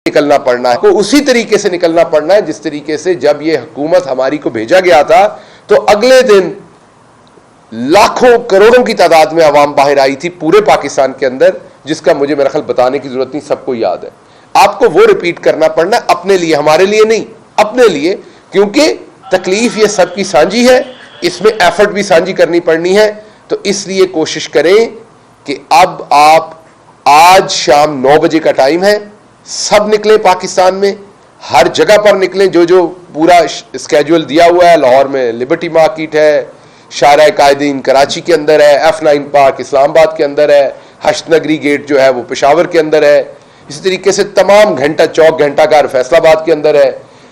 निकलना पड़ना है, तो उसी तरीके से निकलना पड़ना है जिस तरीके से जब ये हुकूमत हमारी को भेजा गया था तो अगले दिन लाखों करोड़ों की तादाद में आवाम बाहर आई थी पूरे पाकिस्तान के अंदर, जिसका मुझे मेरा ख्याल बताने की जरूरत नहीं, सबको याद है। आपको वो रिपीट करना पड़ना अपने लिए, हमारे लिए नहीं, अपने लिए, क्योंकि तकलीफ ये सबकी साझी है, इसमें एफर्ट भी साझी करनी पड़नी है। तो इसलिए कोशिश करें कि अब आप आज शाम 9 बजे का टाइम है, सब निकले पाकिस्तान में, हर जगह पर निकलें, जो जो पूरा स्केड्यूल दिया हुआ है। लाहौर में लिबर्टी मार्केट है, शारा कायदीन कराची के अंदर है, F9 पार्क इस्लामाबाद के अंदर है, हश्त नगरी गेट जो है वो पेशावर के अंदर है, इसी तरीके से तमाम घंटा चौक घंटाघर फैसलाबाद के अंदर है।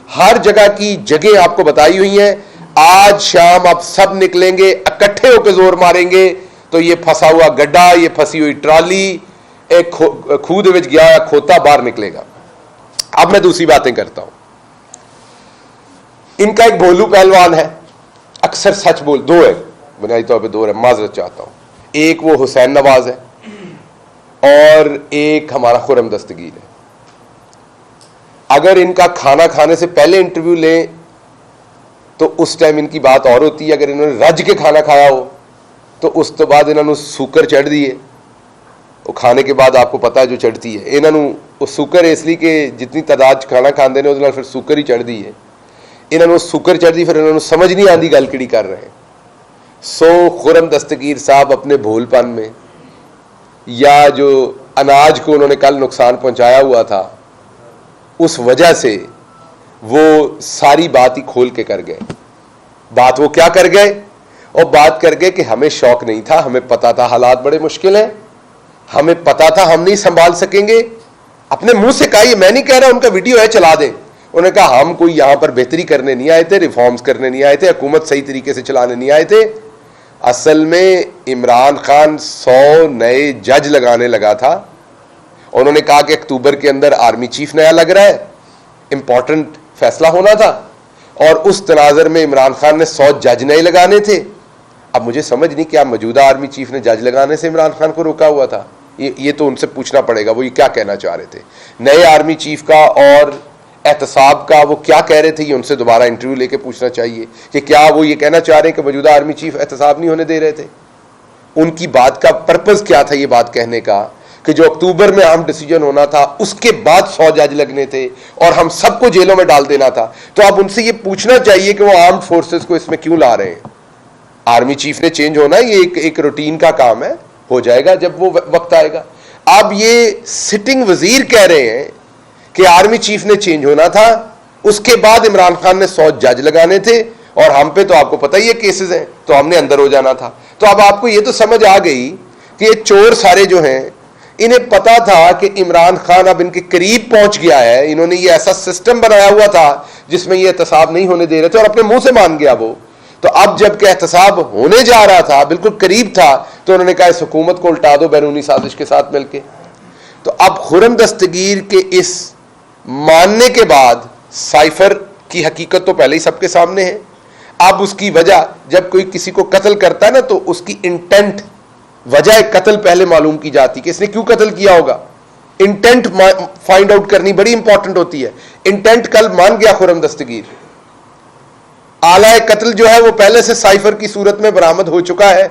हर जगह की जगह आपको बताई हुई है। आज शाम आप सब निकलेंगे, इकट्ठे होकर जोर मारेंगे तो ये फंसा हुआ गड्ढा, ये फंसी हुई ट्राली, एक खूद विच गया खोता बाहर निकलेगा। अब मैं दूसरी बातें करता हूं। इनका एक भोलू पहलवान है, अक्सर सच बोल, दो है बुनियादी तौर पे, दो है, माजरत चाहता हूं। एक वो हुसैन नवाज है और एक हमारा खुर्रम दस्तगीर है। अगर इनका खाना खाने से पहले इंटरव्यू लें तो उस टाइम इनकी बात और होती है। अगर इन्होंने रज के खाना खाया हो तो उस तो बाद इन्होंने सूकर चढ़ दिए, वो खाने के बाद आपको पता है जो चढ़ती है, इन्होंने वो सूकर इसलिए कि जितनी तादाद खाना खाते ने उसके फिर सूकर ही चढ़ दी है, इन्होंने सूकर चढ़ दी, फिर इन्होंने समझ नहीं आती गल किड़ी कर रहे हैं। सो खुर्रम दस्तगीर साहब अपने भोलपन में या जो अनाज को उन्होंने कल नुकसान पहुंचाया हुआ था उस वजह से वो सारी बात ही खोल के कर गए। बात वो क्या कर गए, और बात कर गए कि हमें शौक नहीं था, हमें पता था हालात बड़े मुश्किल हैं, हमें पता था हम नहीं संभाल सकेंगे। अपने मुंह से कहा, ये मैं नहीं कह रहा, उनका वीडियो है, चला दें। उन्होंने कहा हम कोई यहां पर बेहतरी करने नहीं आए थे, रिफॉर्म्स करने नहीं आए थे, हुकूमत सही तरीके से चलाने नहीं आए थे। असल में इमरान खान 100 नए जज लगाने लगा था। उन्होंने कहा कि अक्टूबर के अंदर आर्मी चीफ नया लग रहा है, इंपॉर्टेंट फैसला होना था, और उस तनाजर में इमरान खान ने 100 जज नए लगाने थे। अब मुझे समझ नहीं क्या मौजूदा आर्मी चीफ ने जज लगाने से इमरान खान को रोका हुआ था, ये तो उनसे पूछना पड़ेगा वो ये क्या कहना चाह रहे थे। नए आर्मी चीफ का और एहतसाब का वो क्या कह रहे थे, ये उनसे दोबारा इंटरव्यू लेके पूछना चाहिए कि क्या वो ये कहना चाह रहे हैं कि मौजूदा आर्मी चीफ एहतसाब नहीं होने दे रहे थे। उनकी बात का पर्पज क्या था ये बात कहने का कि जो अक्टूबर में अहम डिसीजन होना था उसके बाद 100 जज लगने थे और हम सबको जेलों में डाल देना था। तो अब उनसे ये पूछना चाहिए कि वो आर्म्ड फोर्सेस को इसमें क्यों ला रहे हैं। आर्मी चीफ ने चेंज होना, ये एक रूटीन का काम है, हो जाएगा जब वो वक्त आएगा। अब ये सिटिंग वजीर कह रहे हैं कि आर्मी चीफ ने चेंज होना था, उसके बाद इमरान खान ने 100 जज लगाने थे, और हम पे तो आपको पता ही है केसेस हैं, तो हमने अंदर हो जाना था। तो अब आपको ये तो समझ आ गई कि ये चोर सारे जो हैं, इन्हें पता था कि इमरान खान अब इनके करीब पहुंच गया है। इन्होंने ये ऐसा सिस्टम बनाया हुआ था जिसमें ये एहतसाब नहीं होने दे रहे थे, और अपने मुंह से मान गया वो। तो अब जब के एहतसाब होने जा रहा था, बिल्कुल करीब था, तो उन्होंने कहा इस हुकूमत को उल्टा दो बैरूनी साजिश के साथ मिलकर। तो अब खुर्रम दस्तगीर के इस मानने के बाद साइफर की हकीकत तो पहले ही सबके सामने है। अब उसकी वजह, जब कोई किसी को कत्ल करता है ना, तो उसकी इंटेंट, वजह कत्ल पहले मालूम की जाती कि इसने क्यों कत्ल किया होगा। इंटेंट फाइंड आउट करनी बड़ी इंपॉर्टेंट होती है। इंटेंट कल मान गया खुर्रम दस्तगीर, आला कत्ल जो है वो पहले से साइफर की सूरत में बरामद हो चुका है।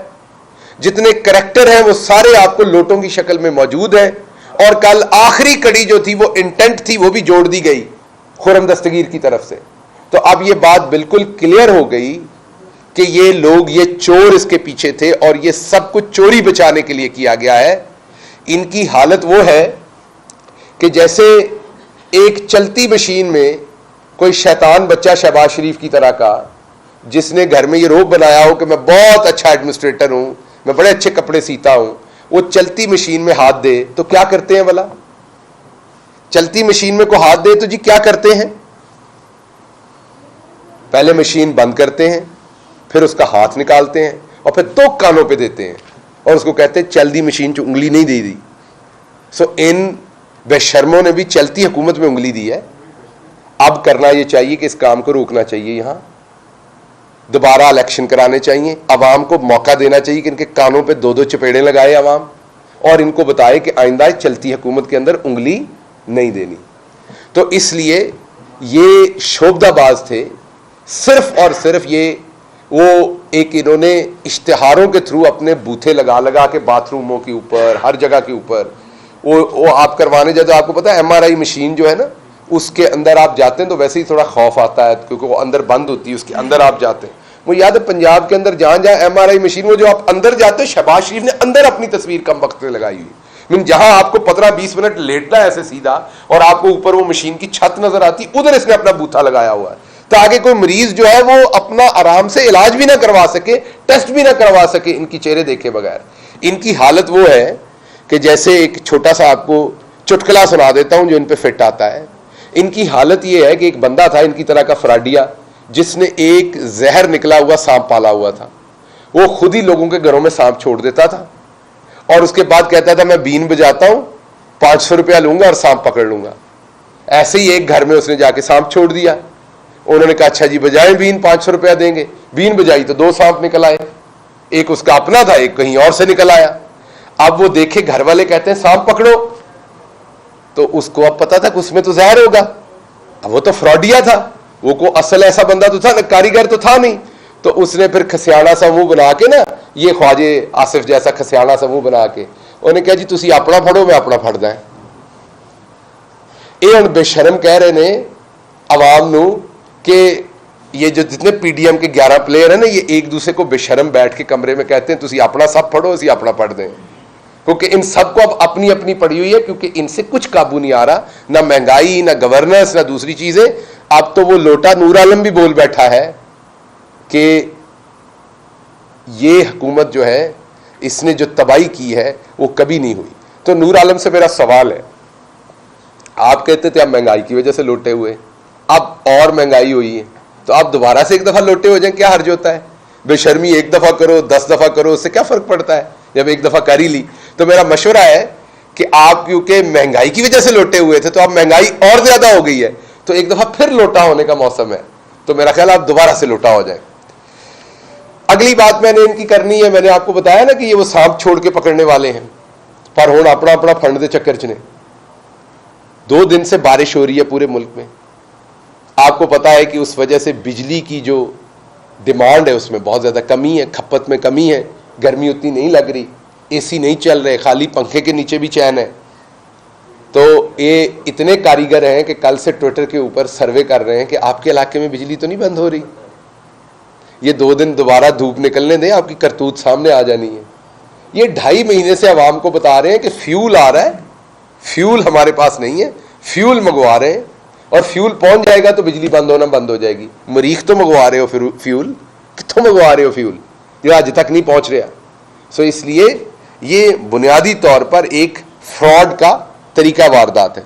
जितने करैक्टर हैं वो सारे आपको लोटों की शक्ल में मौजूद हैं, और कल आखिरी कड़ी जो थी वो इंटेंट थी, वो भी जोड़ दी गई खुर्रम दस्तगीर की तरफ से। तो अब ये बात बिल्कुल क्लियर हो गई कि ये लोग, ये चोर इसके पीछे थे, और ये सब कुछ चोरी बचाने के लिए किया गया है। इनकी हालत वो है कि जैसे एक चलती मशीन में कोई शैतान बच्चा शहबाज शरीफ की तरह का, जिसने घर में ये रोब बनाया हो कि मैं बहुत अच्छा एडमिनिस्ट्रेटर हूं, मैं बड़े अच्छे कपड़े सीता हूं, वो चलती मशीन में हाथ दे तो क्या करते हैं भला? चलती मशीन में को हाथ दे तो जी क्या करते हैं? पहले मशीन बंद करते हैं, फिर उसका हाथ निकालते हैं, और फिर 2 कानों पे देते हैं, और उसको कहते हैं चलती मशीन जो उंगली नहीं दे दी। सो इन बेशर्मों ने भी चलती हुकूमत में उंगली दी है। अब करना यह चाहिए कि इस काम को रोकना चाहिए, यहां दोबारा इलेक्शन कराने चाहिए, अवाम को मौका देना चाहिए कि इनके कानों पे 2-2 चपेड़े लगाए अवाम, और इनको बताए कि आइंदा चलती हुकूमत के अंदर उंगली नहीं देनी। तो इसलिए ये शोभदाबाज थे, सिर्फ और सिर्फ ये वो एक इन्होंने इश्तिहारों के थ्रू अपने बूथे लगा लगा के बाथरूमों के ऊपर, हर जगह के ऊपर वो आप करवाने जाते हो। आपको पता है MRI मशीन जो है ना, उसके अंदर आप जाते हैं तो वैसे ही थोड़ा खौफ आता है, क्योंकि वो अंदर बंद होती है, उसके अंदर आप जाते हैं। मुझे याद है पंजाब के अंदर जहां जहां MRI मशीन, वो जो आप अंदर जाते हो, शहबाज शरीफ ने अंदर अपनी तस्वीर कम वक्त में लगाई हुई। मीन जहां आपको 15-20 मिनट लेटना है ऐसे सीधा, और आपको ऊपर वो मशीन की छत नजर आती, उधर इसने अपना बूथा लगाया हुआ है, ताकि कोई मरीज जो है वो अपना आराम से इलाज भी ना करवा सके, टेस्ट भी ना करवा सके इनकी चेहरे देखे बगैर। इनकी हालत वो है कि जैसे एक छोटा सा आपको चुटकुला सुना देता हूं जो इन पे फिट आता है। इनकी हालत ये है कि एक बंदा था इनकी तरह का फ्राडिया, जिसने एक जहर निकला हुआ सांप पाला हुआ था। वो खुद ही लोगों के घरों में सांप छोड़ देता था, और उसके बाद कहता था मैं बीन बजाता हूं, 500 रुपया लूंगा और सांप पकड़ लूंगा। ऐसे ही एक घर में उसने जाके सांप छोड़ दिया। उन्होंने कहा अच्छा जी बजाएं बीन, 500 रुपया देंगे। बीन बजाई तो 2 सांप निकल आए, एक उसका अपना था, एक कहीं और से निकल आया। अब वो देखे, घर वाले कहते हैं सांप पकड़ो, तो उसको अब पता था कि उसमें तो जहर होगा। अब वो तो फ्रॉडिया था, वो को असल ऐसा बंदा तो था ना, कारीगर तो था नहीं। तो उसने फिर खसियाना सा मुंह बना के ना, ये ख्वाजे आसिफ जैसा खसियाना सा मुंह बना के उन्हें कहा जी तुसी अपना फड़ो, मैं अपना फड़दा है। ये हम बेशरम कह रहे ने अवाम नू कि ये जो जितने PDM के 11 प्लेयर है ना, ये एक दूसरे को बेशरम बैठ के कमरे में कहते हैं तुसी अपना सब पढ़ो, असी अपना पढ़ दें, क्योंकि इन सबको अब अपनी अपनी पड़ी हुई है, क्योंकि इनसे कुछ काबू नहीं आ रहा, ना महंगाई, ना गवर्नेंस, ना दूसरी चीजें। अब तो वो लोटा नूर आलम भी बोल बैठा है कि ये हुकूमत जो है, इसने जो तबाही की है वो कभी नहीं हुई। तो नूर आलम से मेरा सवाल है, आप कहते थे अब महंगाई की वजह से लोटे हुए, अब और महंगाई हुई है, तो आप दोबारा से एक दफा लोटे हो जाए, क्या हर्ज होता है? बेशर्मी एक दफा करो, 10 दफा करो, उससे क्या फर्क पड़ता है? जब एक दफा कर ही ली। तो मेरा मशवरा है कि आप क्योंकि महंगाई की वजह से लोटे हुए थे, तो अब महंगाई और ज्यादा हो गई है, तो एक दफा फिर लोटा होने का मौसम है, तो मेरा ख्याल आप दोबारा से लोटा हो जाए। अगली बात मैंने इनकी करनी है, मैंने आपको बताया ना कि ये वो सांप छोड़ के पकड़ने वाले हैं, पर हुण अपना अपना फंड दे चक्कर च ने। 2 दिन से बारिश हो रही है पूरे मुल्क में। आपको पता है कि उस वजह से बिजली की जो डिमांड है उसमें बहुत ज्यादा कमी है, खपत में कमी है, गर्मी उतनी नहीं लग रही, AC नहीं चल रहे, खाली पंखे के नीचे भी चैन है। तो ये इतने कारीगर हैं कि कल से ट्विटर के ऊपर सर्वे कर रहे हैं कि आपके इलाके में बिजली तो नहीं बंद हो रही। ये 2 दिन दोबारा धूप निकलने दें, आपकी करतूत सामने आ जानी है। ये 2.5 महीने से आवाम को बता रहे हैं कि फ्यूल आ रहा है, फ्यूल हमारे पास नहीं है, फ्यूल मंगवा रहे हैं, और फ्यूल पहुंच जाएगा तो बिजली बंद होना बंद हो जाएगी। मरीख तो मंगवा रहे हो, फिर फ्यूल कितों मंगवा रहे हो? फ्यूल जो आज तक नहीं पहुंच रहा। सो इसलिए ये बुनियादी तौर पर एक फ्रॉड का तरीका वारदात है।